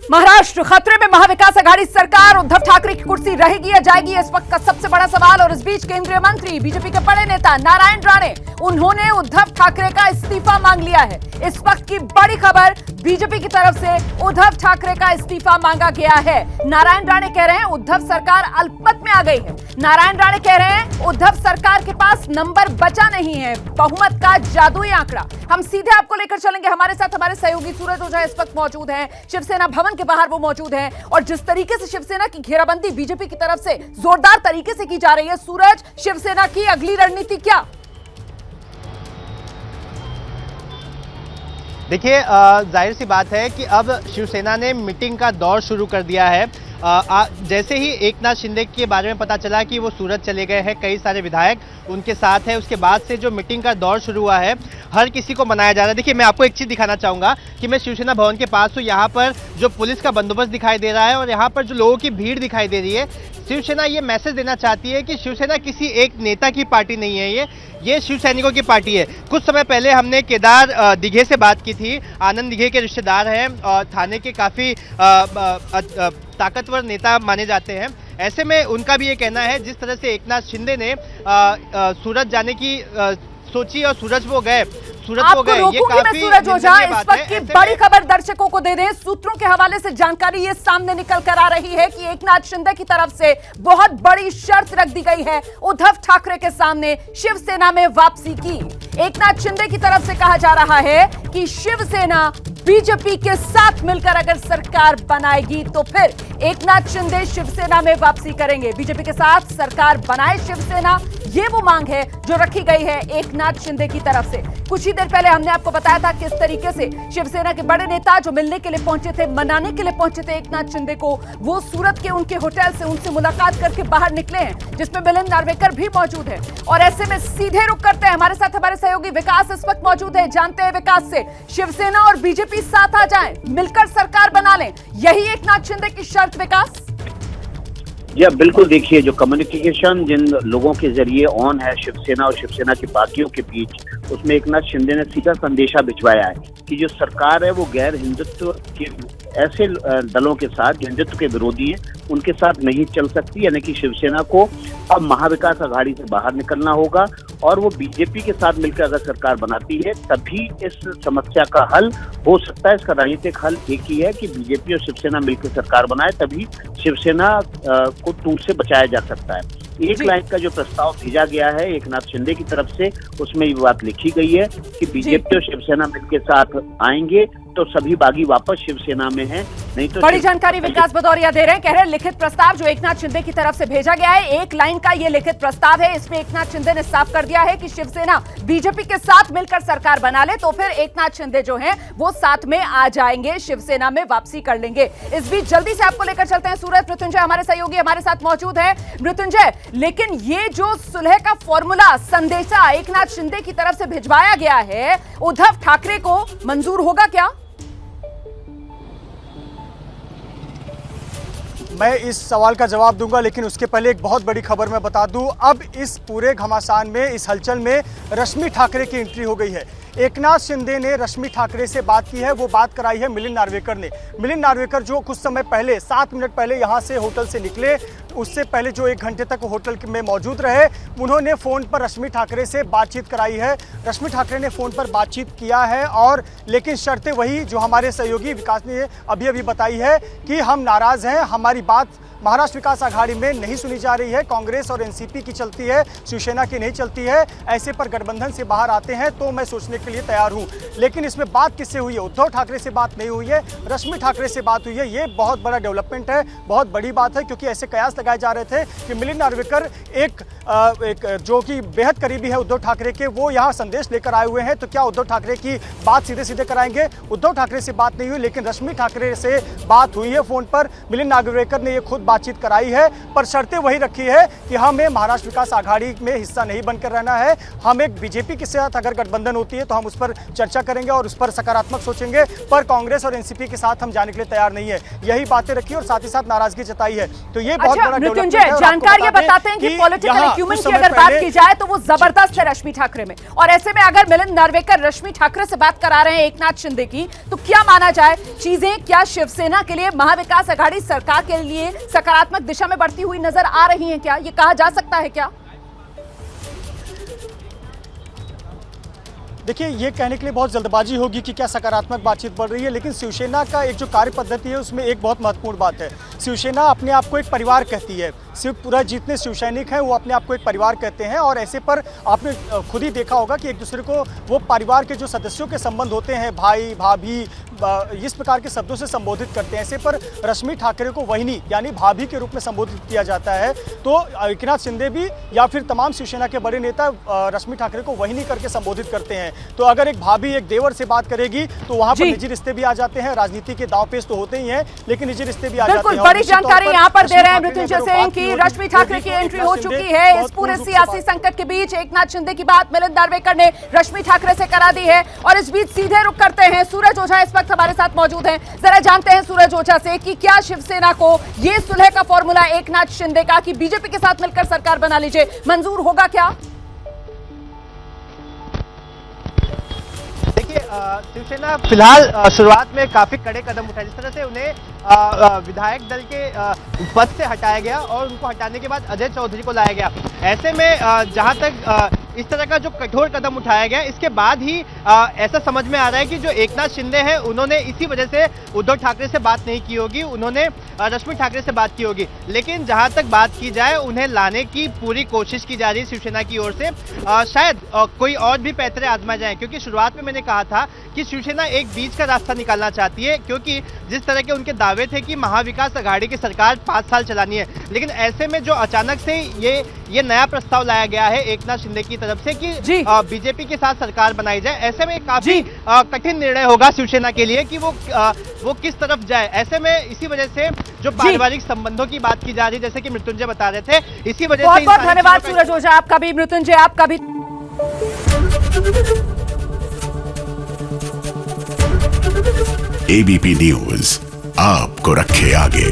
महाराष्ट्र खतरे में, महाविकास आघाड़ी सरकार, उद्धव ठाकरे की कुर्सी रहेगी या जाएगी, इस वक्त का सबसे बड़ा सवाल। और इस बीच केंद्रीय मंत्री, बीजेपी के बड़े नेता नारायण राणे, उन्होंने उद्धव ठाकरे का इस्तीफा मांग लिया है। इस वक्त की बड़ी खबर, बीजेपी की तरफ से उद्धव ठाकरे का इस्तीफा मांगा गया है। नारायण राणे कह रहे हैं उद्धव सरकार अल्पमत में आ गई है। नारायण राणे कह रहे हैं उद्धव सरकार के पास नंबर बचा नहीं है, बहुमत का जादुई आंकड़ा। हम सीधे आपको लेकर चलेंगे, हमारे साथ हमारे सहयोगी सूरज ओझा इस वक्त मौजूद हैं, शिवसेना भवन के बाहर वो मौजूद हैं। और जिस तरीके से शिवसेना की घेराबंदी बीजेपी की तरफ से जोरदार तरीके से की जा रही है, सूरज, शिवसेना की अगली रणनीति क्या? देखिए, जाहिर सी बात है कि अब शिवसेना ने मीटिंग का दौर शुरू कर दिया है। जैसे ही एकनाथ शिंदे के बारे में पता चला कि वो सूरत चले गए हैं, कई सारे विधायक उनके साथ हैं, उसके बाद से जो मीटिंग का दौर शुरू हुआ है, हर किसी को मनाया जा रहा है। देखिए, मैं आपको एक चीज़ दिखाना चाहूँगा कि मैं शिवसेना भवन के पास हूँ। यहाँ पर जो पुलिस का बंदोबस्त दिखाई दे रहा है और यहाँ पर जो लोगों की भीड़ दिखाई दे रही है, शिवसेना ये मैसेज देना चाहती है कि शिवसेना किसी एक नेता की पार्टी नहीं है, ये शिव सैनिकों की पार्टी है। कुछ समय पहले हमने केदार दिघे से बात की थी। आनंद दिघे के रिश्तेदार हैं और थाने के काफ़ी ताकतवर नेता माने जाते हैं। ऐसे में उनका भी ये कहना है, जिस तरह से एकनाथ शिंदे ने सूरत जाने की सोची और सूरज वो गए, आपको रोकूंगी मैं सूरज ओझा। इस वक्त की बड़ी खबर दर्शकों को दे दें, सूत्रों के हवाले से जानकारी ये सामने निकल कर आ रही है कि एकनाथ शिंदे की तरफ से बहुत बड़ी शर्त रख दी गई है उद्धव ठाकरे के सामने शिवसेना में वापसी की। एकनाथ शिंदे की तरफ से कहा जा रहा है कि शिवसेना बीजेपी के साथ मिलकर अगर सरकार बनाएगी तो फिर एकनाथ शिंदे शिवसेना में वापसी करेंगे। बीजेपी के साथ सरकार बनाए शिवसेना, ये वो मांग है जो रखी गई है एकनाथ शिंदे की तरफ से। कुछ ही देर पहले हमने आपको बताया था किस तरीके से शिवसेना के बड़े नेता जो मिलने के लिए पहुंचे थे, मनाने के लिए पहुंचे थे एकनाथ शिंदे को, वो सूरत के उनके होटल से उनसे मुलाकात करके बाहर निकले हैं, जिसमें मिलिंद नार्वेकर भी मौजूद है। और ऐसे में सीधे रुक करते हैं, हमारे साथ हमारे सहयोगी विकास इस वक्त मौजूद है। जानते हैं विकास से, शिवसेना और बीजेपी साथ आ जाएं, मिलकर सरकार बना लें, यही एकनाथ शिंदे की शर्त। विकास या बिल्कुल, देखिए, जो कम्युनिकेशन जिन लोगों के जरिए ऑन है शिवसेना और शिवसेना के बाकियों के बीच, उसमें एकनाथ शिंदे ने सीधा संदेशा भिजवाया है कि जो सरकार है वो गैर हिंदुत्व के ऐसे दलों के साथ, जो हिंदुत्व के विरोधी हैं, उनके साथ नहीं चल सकती। यानी कि शिवसेना को अब महाविकास आघाड़ी से बाहर निकलना होगा और वो बीजेपी के साथ मिलकर अगर सरकार बनाती है तभी इस समस्या का हल हो सकता है। इसका राजनीतिक हल एक ही है कि बीजेपी और शिवसेना मिलकर सरकार बनाए, तभी शिवसेना को टूट से बचाया जा सकता है। एक लाइन का जो प्रस्ताव भेजा गया है एकनाथ शिंदे की तरफ से, उसमें ये बात लिखी गई है कि बीजेपी और शिवसेना मिलकर साथ आएंगे तो सभी बागी वापस शिवसेना में हैं, नहीं तो। बड़ी जानकारी विकास भदौरिया दे रहे हैं, कह रहे हैं लिखित प्रस्ताव जो एकनाथ शिंदे की तरफ से भेजा गया है, एक लाइन का ये लिखित प्रस्ताव है। इसमें एकनाथ शिंदे ने साफ कर दिया है कि शिवसेना बीजेपी के साथ मिलकर सरकार बना ले तो फिर एकनाथ शिंदे जो हैं वो साथ में आ जाएंगे, शिवसेना में वापसी कर लेंगे। इस बीच जल्दी से आपको लेकर चलते हैं सूरज, मृत्युंजय हमारे सहयोगी हमारे साथ मौजूद है। मृत्युंजय, लेकिन ये जो सुलह का फॉर्मूला, संदेशा एकनाथ शिंदे की तरफ से भिजवाया गया है, उद्धव ठाकरे को मंजूर होगा क्या? मैं इस सवाल का जवाब दूंगा, लेकिन उसके पहले एक बहुत बड़ी खबर मैं बता दूं। अब इस पूरे घमासान में, इस हलचल में रश्मि ठाकरे की एंट्री हो गई है। एकनाथ शिंदे ने रश्मि ठाकरे से बात की है, वो बात कराई है मिलिंद नार्वेकर ने। मिलिंद नार्वेकर जो कुछ समय पहले, 7 मिनट पहले यहाँ से होटल से निकले, उससे पहले जो 1 घंटे तक होटल में मौजूद रहे, उन्होंने फ़ोन पर रश्मि ठाकरे से बातचीत कराई है। रश्मि ठाकरे ने फ़ोन पर बातचीत किया है, और लेकिन शर्तें वही जो हमारे सहयोगी विकास ने अभी बताई है कि हम नाराज़ हैं, हमारी बात महाराष्ट्र विकास आघाड़ी में नहीं सुनी जा रही है, कांग्रेस और एनसीपी की चलती है, शिवसेना की नहीं चलती है, ऐसे पर गठबंधन से बाहर आते हैं तो मैं सोचने के लिए तैयार हूं। लेकिन इसमें बात किससे हुई है? उद्धव ठाकरे से बात नहीं हुई है, रश्मि ठाकरे से बात हुई है। ये बहुत बड़ा डेवलपमेंट है, बहुत बड़ी बात है, क्योंकि ऐसे कयास लगाए जा रहे थे कि मिलिंद नार्वेकर एक जो कि बेहद करीबी है उद्धव ठाकरे के, वो यहाँ संदेश लेकर आए हुए हैं, तो क्या उद्धव ठाकरे की बात सीधे सीधे कराएंगे? उद्धव ठाकरे से बात नहीं हुई, लेकिन रश्मि ठाकरे से बात हुई है फ़ोन पर। मिलिंद नार्वेकर ने ये खुद बातचीत कराई है, पर शर्तें वही रखी है कि हमें महाराष्ट्र विकास आघाड़ी में हिस्सा नहीं बनकर रहना है। हम एक बीजेपी के साथ अगर गठबंधन होती है तो हम उस पर चर्चा करेंगे और उस पर सकारात्मक सोचेंगे, पर कांग्रेस और एनसीपी के साथ हम जाने के लिए तैयार नहीं है। यही बातें रखी और साथ ही साथ नाराजगी जताई है। तो ये बहुत बड़ा मृत्युंजय, जानकारी बताते हैं कि पॉलिटिकल एक्यूमेंट की अगर बात की जाए तो वो जबरदस्त है रश्मि ठाकरे में, और ऐसे में अगर मिलिंद नार्वेकर रश्मि ठाकरे से बात करा रहे हैं एकनाथ शिंदे की, तो क्या माना जाए चीजें क्या शिवसेना के लिए महाविकास आघाड़ी सरकार के लिए सकारात्मक दिशा में बढ़ती हुई नजर आ रही हैं? क्या ये कहा जा सकता है क्या? देखिए, ये कहने के लिए बहुत जल्दबाजी होगी कि क्या सकारात्मक बातचीत बढ़ रही है, लेकिन शिवसेना का एक जो कार्य पद्धति है उसमें एक बहुत महत्वपूर्ण बात है। शिवसेना अपने आप को एक परिवार कहती है। पूरा जितने शिवसैनिक हैं वो अपने आप को एक परिवार कहते हैं, और ऐसे पर आपने खुद ही देखा होगा कि एक दूसरे को वो परिवार के जो सदस्यों के संबंध होते हैं, भाई भाभी, इस प्रकार के शब्दों से संबोधित करते हैं। ऐसे पर रश्मि ठाकरे को वहिनी यानी भाभी के रूप में संबोधित किया जाता है। तो एकनाथ शिंदे भी या फिर तमाम शिवसेना के बड़े नेता रश्मि ठाकरे को वहिनी करके संबोधित करते हैं। तो अगर एक भाभी एक देवर से बात करेगी तो वहां पर निजी रिश्ते भी आ जाते हैं। राजनीति के दांव पेच तो होते ही हैं, लेकिन निजी रिश्ते भी आ जाते हैं। बड़ी जानकारी यहाँ पर दे रहे हैं मृत्युंजय सिंह की रश्मि ठाकरे की एंट्री हो चुकी है इस पूरे सियासी संकट के बीच। एकनाथ शिंदे की बात मिलिंद नार्वेकर ने रश्मि ठाकरे से करा दी है, और इस बीच सीधे रुख करते हैं सूरज ओझा इस वक्त हमारे साथ मौजूद हैं। जरा जानते हैं सूरज ओझा से कि क्या शिवसेना को ये सुलह का फॉर्मूला एकनाथ शिंदे का कि बीजेपी के साथ मिलकर सरकार बना लीजिए मंजूर होगा क्या? देखिए, शिवसेना फिलहाल शुरुआत में काफी कड़े कदम उठाए, जिस तरह से उन्हें विधायक दल के पद से हटाया गया और उनको हटाने के बाद अजय चौधरी को लाया गया। ऐसे में जहां तक इस तरह का जो कठोर कदम उठाया गया, इसके बाद ही ऐसा समझ में आ रहा है कि जो एकनाथ शिंदे हैं उन्होंने इसी वजह से उद्धव ठाकरे से बात नहीं की होगी, उन्होंने रश्मि ठाकरे से बात की होगी। लेकिन जहां तक बात की जाए, उन्हें लाने की पूरी कोशिश की जा रही है शिवसेना की ओर से। शायद कोई और भी पैतरे आजमा जाए, क्योंकि शुरुआत में मैंने कहा था कि शिवसेना एक बीच का रास्ता निकालना चाहती है, क्योंकि जिस तरह के उनके दावे थे कि महाविकास आघाड़ी की सरकार 5 साल चलानी है, लेकिन ऐसे में जो अचानक से ये नया प्रस्ताव लाया गया है एकनाथ शिंदे की तरफ से कि बीजेपी के साथ सरकार बनाई जाए, ऐसे में काफी कठिन निर्णय होगा शिवसेना के लिए कि वो किस तरफ जाए। ऐसे में इसी वजह से जो पारिवारिक संबंधों की बात की जा रही है, जैसे कि मृत्युंजय बता रहे थे, इसी वजह से बहुत धन्यवाद सूरज ओझा आपका भी, मृत्युंजय आपका भी। एबीपी न्यूज आपको रखे आगे।